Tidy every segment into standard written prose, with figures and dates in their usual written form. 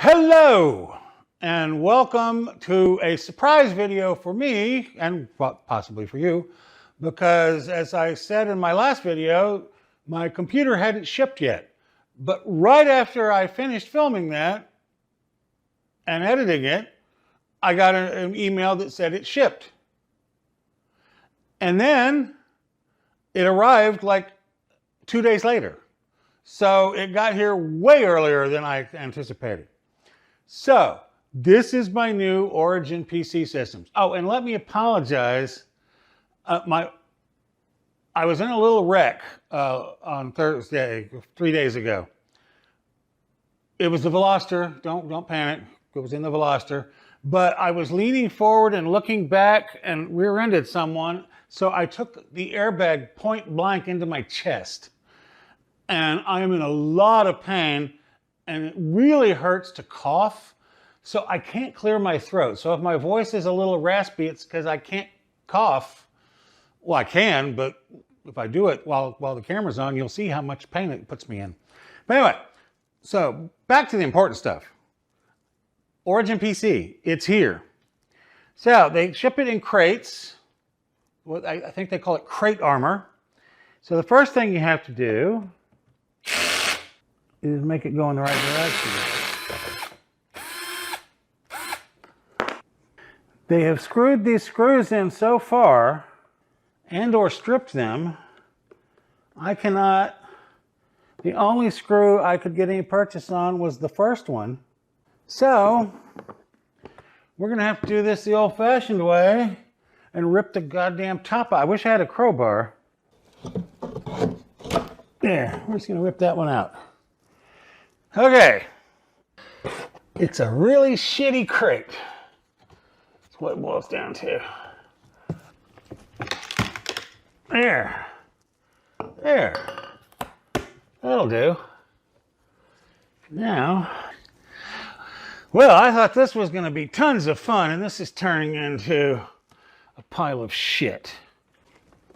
Hello and welcome to a surprise video for me and possibly for you, because as I said in my last video, my computer hadn't shipped yet. But right after I finished filming that and editing it, I got an email that said it shipped. And then it arrived like 2 days later. So it got here way earlier than I anticipated. So this is my new OriginPC systems. Oh, and let me apologize. I was in a little wreck on Thursday, 3 days ago. It was the Veloster. Don't panic. It was in the Veloster. But I was leaning forward and looking back and rear-ended someone. So I took the airbag point blank into my chest. And I am in a lot of pain. And it really hurts to cough. So I can't clear my throat. So if my voice is a little raspy, it's because I can't cough. Well, I can, but if I do it while the camera's on, you'll see how much pain it puts me in. But anyway, so back to the important stuff. OriginPC, it's here. So they ship it in crates. Well, I think they call it crate armor. So the first thing you have to do is make it go in the right direction. They have screwed these screws in so far and or stripped them. I cannot, the only screw I could get any purchase on was the first one. So we're gonna have to do this the old-fashioned way and rip the goddamn top out. I wish I had a crowbar. There, we're just gonna rip that one out. Okay, it's a really shitty crate. That's what it boils down to. There, that'll do. Now, well, I thought this was going to be tons of fun, and this is turning into a pile of shit.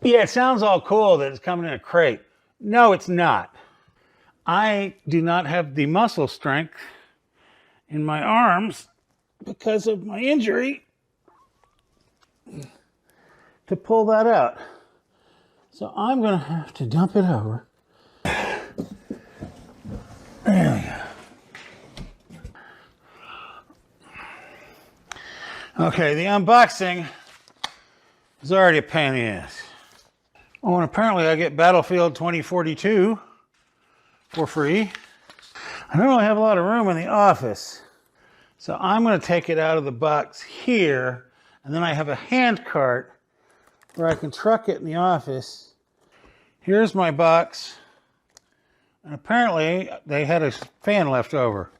Yeah, it sounds all cool that it's coming in a crate. No, it's not. I do not have the muscle strength in my arms because of my injury to pull that out. So I'm going to have to dump it over. There we go. Okay, the unboxing is already a pain in the ass. Oh, and apparently I get Battlefield 2042 for free. I don't really have a lot of room in the office. So I'm going to take it out of the box here, and then I have a hand cart where I can truck it in the office. Here's my box. And apparently they had a fan left over.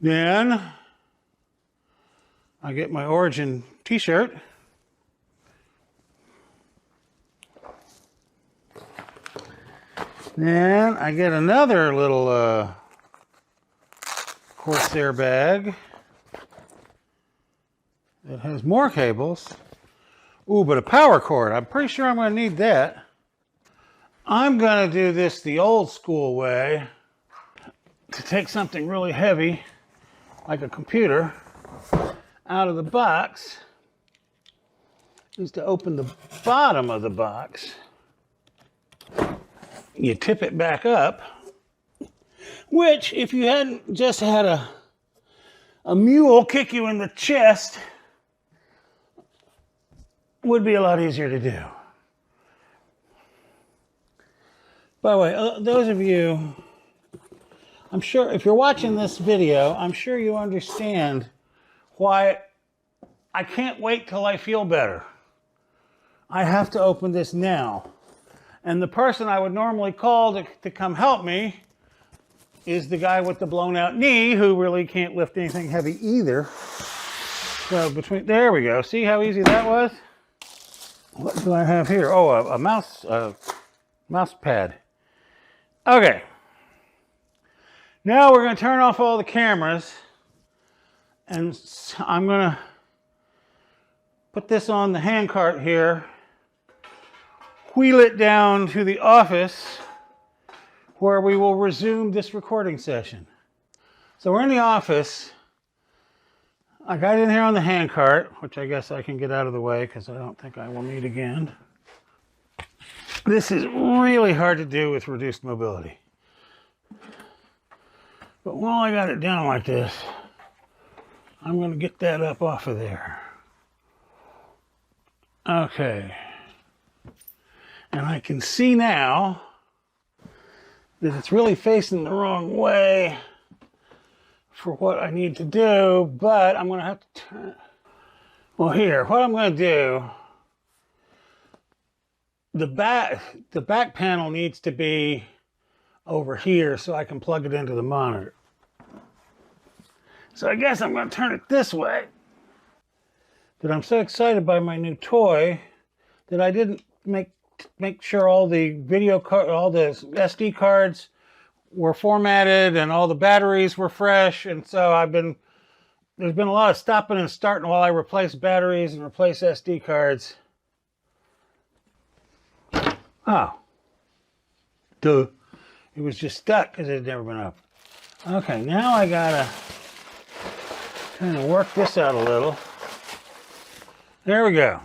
Then I get my Origin t-shirt. Then I get another little Corsair bag that has more cables. Ooh, but a power cord. I'm pretty sure I'm going to need that. I'm going to do this the old school way, to take something really heavy, like a computer, out of the box, is to open the bottom of the box. You tip it back up, which, if you hadn't just had a mule kick you in the chest, would be a lot easier to do. By the way, those of you, I'm sure if you're watching this video, I'm sure you understand why I can't wait till I feel better. I have to open this now. And the person I would normally call to come help me is the guy with the blown out knee who really can't lift anything heavy either. So there we go. See how easy that was? What do I have here? Oh, a mouse pad. Okay. Now we're going to turn off all the cameras, and I'm going to put this on the hand cart here, wheel it down to the office where we will resume this recording session. So we're in the office. I got in here on the hand cart, which I guess I can get out of the way because I don't think I will need again. This is really hard to do with reduced mobility. But while I got it down like this, I'm going to get that up off of there. Okay. And I can see now that it's really facing the wrong way for what I need to do, but I'm going to have to turn. Well, here, what I'm going to do, the back panel needs to be over here so I can plug it into the monitor. So I guess I'm going to turn it this way. But I'm so excited by my new toy that I didn't make sure all the all the SD cards were formatted and all the batteries were fresh. And so there's been a lot of stopping and starting while I replace batteries and replace SD cards. Oh. Duh. It was just stuck because it had never been up. Okay, now I gotta kind of work this out a little. There we go.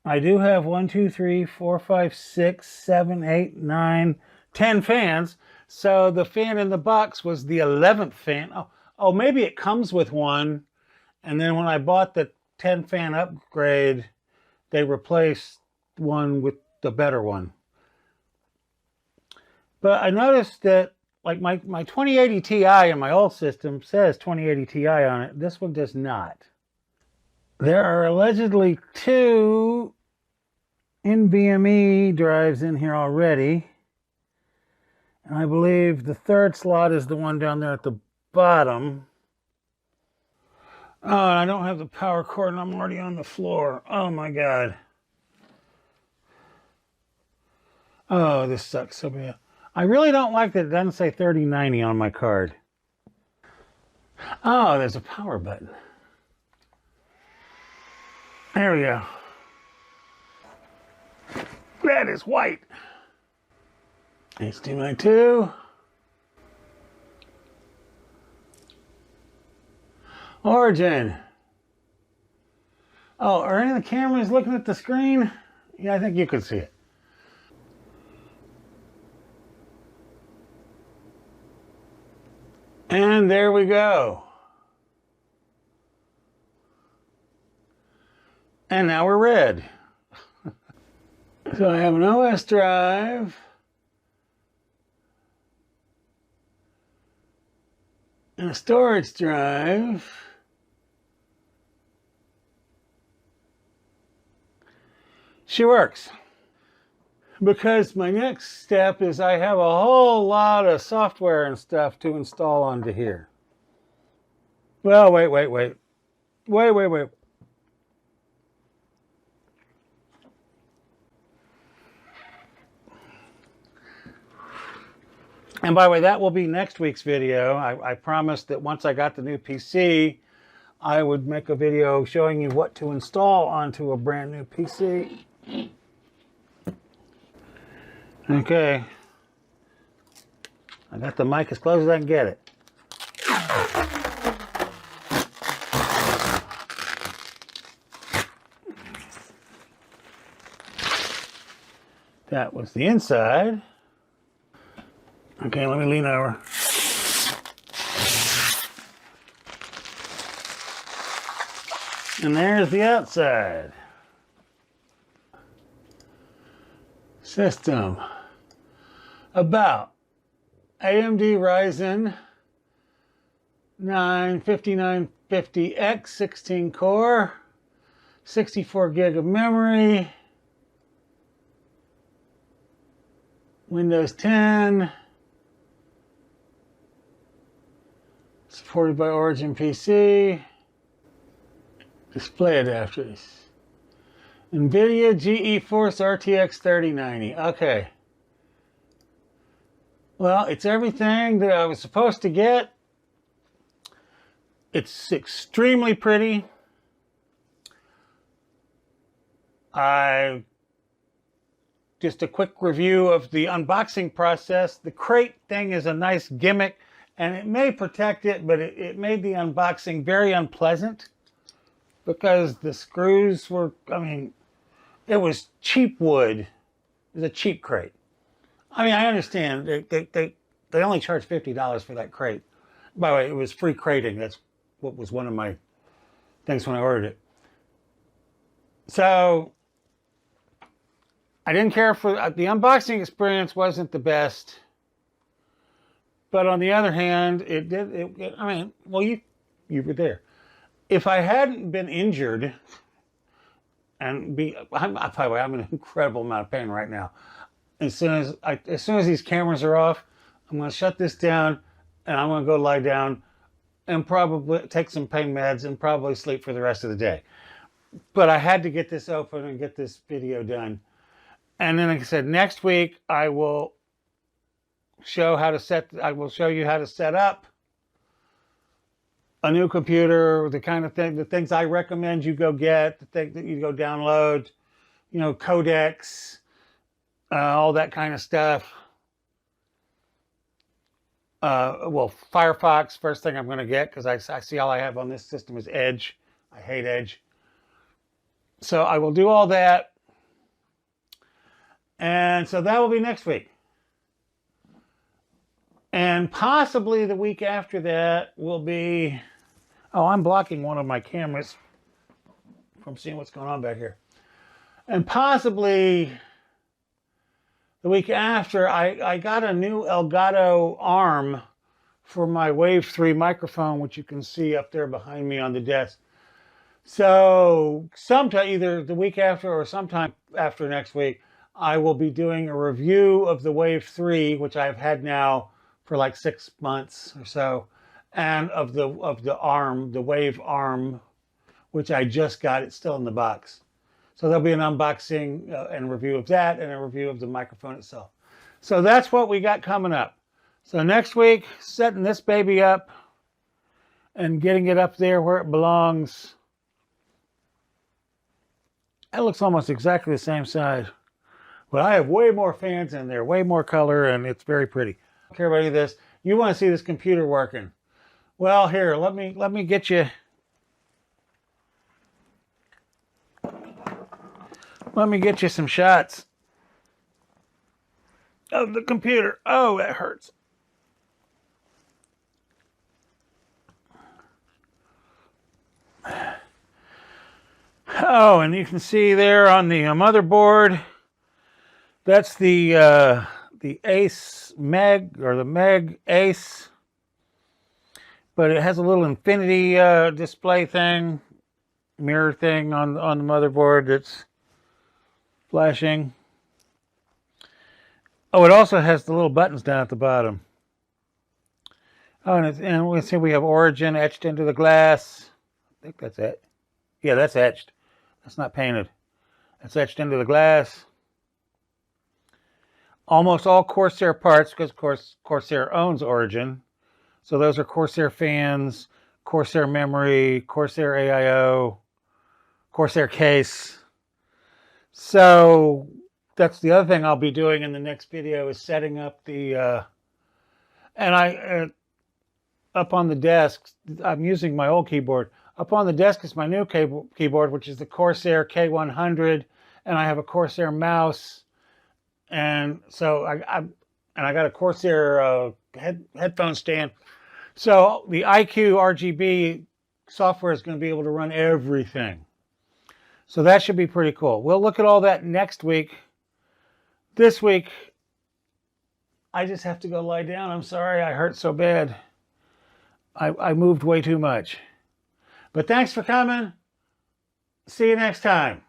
I do have 1, 2, 3, 4, 5, 6, 7, 8, 9, 10 fans. So the fan in the box was the 11th fan. Oh, maybe it comes with one. And then when I bought the 10 fan upgrade, they replaced one with the better one. But I noticed that like my 2080 Ti in my old system says 2080 Ti on it. This one does not. There are allegedly 2 NVMe drives in here already. And I believe the third slot is the one down there at the bottom. Oh, and I don't have the power cord and I'm already on the floor. Oh my God. Oh, this sucks so bad. I really don't like that it doesn't say 3090 on my card. Oh, there's a power button. There we go. That is white. HDMI 2. Origin. Oh, are any of the cameras looking at the screen? Yeah, I think you can see it. And there we go. And now we're red. So I have an OS drive. And a storage drive. She works. Because my next step is I have a whole lot of software and stuff to install onto here. Well, wait. And by the way, that will be next week's video. I promised that once I got the new PC, I would make a video showing you what to install onto a brand new PC. Okay. I got the mic as close as I can get it. That was the inside. Okay, let me lean over. And there's the outside. System. About AMD Ryzen 5950X 16 core, 64 gig of memory, Windows 10, supported by OriginPC, display adapters, NVIDIA GeForce RTX 3090. Okay. Well, it's everything that I was supposed to get. It's extremely pretty. Just a quick review of the unboxing process. The crate thing is a nice gimmick, And it may protect it, but it made the unboxing very unpleasant because the screws were, I mean, it was cheap wood. It was a cheap crate. I mean, I understand they only charged $50 for that crate. By the way, it was free crating. That's what was one of my things when I ordered it. So I didn't care for the unboxing experience. Wasn't the best, but on the other hand, it did. I mean, well, you were there. If I hadn't been injured and by the way, I'm in an incredible amount of pain right now. As soon as these cameras are off, I'm going to shut this down and I'm going to go lie down and probably take some pain meds and probably sleep for the rest of the day. But I had to get this open and get this video done. And then, like I said, next week I will show you how to set up a new computer, the kind of the things I recommend you go get, the thing that you go download, you know, codecs, all that kind of stuff. Well, Firefox, first thing I'm going to get, because I see all I have on this system is Edge. I hate Edge. So I will do all that. And so that will be next week. And possibly the week after that will be... Oh, I'm blocking one of my cameras from seeing what's going on back here. And possibly the week after, I got a new Elgato arm for my Wave 3 microphone, which you can see up there behind me on the desk. So sometime, either the week after or sometime after next week, I will be doing a review of the Wave 3, which I've had now for like 6 months or so, and of the arm, the Wave arm, which I just got. It's still in the box. So there'll be an unboxing and review of that and a review of the microphone itself. So that's what we got coming up. So next week, setting this baby up and getting it up there where it belongs. That looks almost exactly the same size. But I have way more fans in there, way more color, and it's very pretty. I don't care about any of this. You want to see this computer working. Well, here, let me get you... Let me get you some shots of the computer. Oh, that hurts. Oh, and you can see there on the motherboard, that's the Ace Meg, or the Meg Ace. But it has a little infinity display thing, mirror thing on the motherboard that's flashing. Oh, it also has the little buttons down at the bottom. Oh, and we can see we have Origin etched into the glass. I think that's it. Yeah, that's etched. That's not painted. That's etched into the glass. Almost all Corsair parts, because of course Corsair owns Origin. So those are Corsair fans, Corsair memory, Corsair AIO, Corsair case. So that's the other thing I'll be doing in the next video, is setting up the, up on the desk, I'm using my old keyboard. Up on the desk is my new keyboard, which is the Corsair K100, and I have a Corsair mouse, and so I got a Corsair headphone stand. So the IQ RGB software is going to be able to run everything. So that should be pretty cool. We'll look at all that next week. This week, I just have to go lie down. I'm sorry, I hurt so bad. I moved way too much. But thanks for coming. See you next time.